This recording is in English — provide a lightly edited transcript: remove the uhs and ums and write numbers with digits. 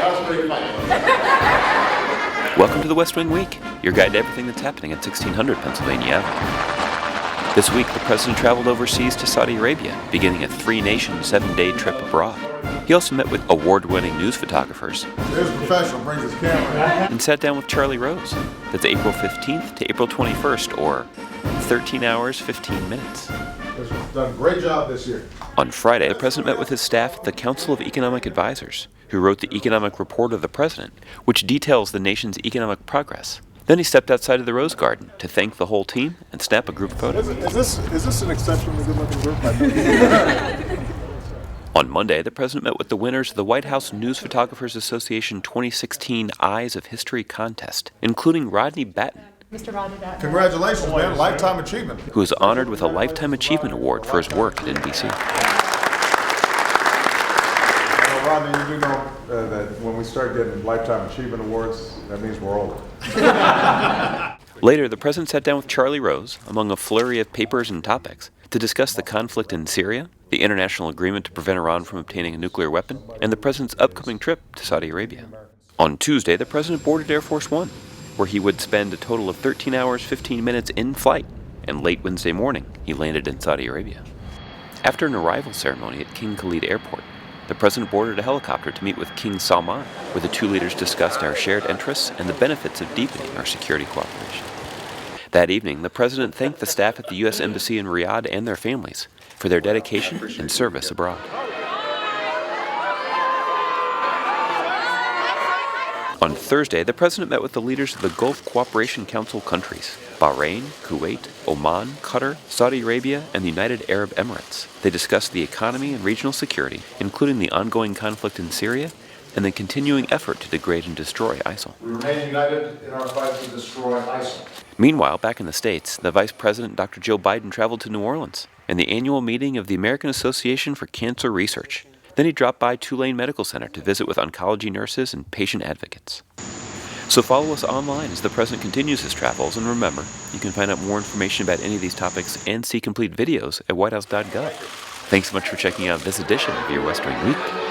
that was pretty funny. Welcome to the West Wing Week, your guide to everything that's happening at 1600 Pennsylvania Avenue. This week, the president traveled overseas to Saudi Arabia, beginning a three-nation, 7-day trip abroad. He also met with award-winning news photographers. There's a professional, brings his camera. And sat down with Charlie Rose. That's April 15th to April 21st, or 13 hours, 15 minutes. He's done a great job this year. On Friday, the president met with his staff at the Council of Economic Advisors, who wrote the Economic Report of the President, which details the nation's economic progress. Then he stepped outside of the Rose Garden to thank the whole team and snap a group photo. Is this an exceptionally good-looking group? On Monday, the president met with the winners of the White House News Photographers Association 2016 Eyes of History contest, including Rodney Batten, Mr. Rodney Batten. Congratulations, man. Lifetime achievement. who was honored with a Lifetime Achievement Award for his work at NBC. Well, Rodney, you do know that when we start getting Lifetime Achievement Awards, that means we're older. Later, the president sat down with Charlie Rose, among a flurry of papers and topics, to discuss the conflict in Syria, the international agreement to prevent Iran from obtaining a nuclear weapon, and the president's upcoming trip to Saudi Arabia. On Tuesday, the president boarded Air Force One, where he would spend a total of 13 hours, 15 minutes in flight, and late Wednesday morning, he landed in Saudi Arabia. After an arrival ceremony at King Khalid Airport, the president boarded a helicopter to meet with King Salman, where the two leaders discussed our shared interests and the benefits of deepening our security cooperation. That evening, the president thanked the staff at the U.S. Embassy in Riyadh and their families for their dedication and service abroad. On Thursday, the president met with the leaders of the Gulf Cooperation Council countries, Bahrain, Kuwait, Oman, Qatar, Saudi Arabia, and the United Arab Emirates. They discussed the economy and regional security, including the ongoing conflict in Syria and the continuing effort to degrade and destroy ISIL. We remain united in our fight to destroy ISIL. Meanwhile, back in the States, the Vice President, Dr. Joe Biden, traveled to New Orleans and the annual meeting of the American Association for Cancer Research. Then he dropped by Tulane Medical Center to visit with oncology nurses and patient advocates. So follow us online as the president continues his travels, and remember, you can find out more information about any of these topics and see complete videos at whitehouse.gov. Thanks so much for checking out this edition of your West Wing Week.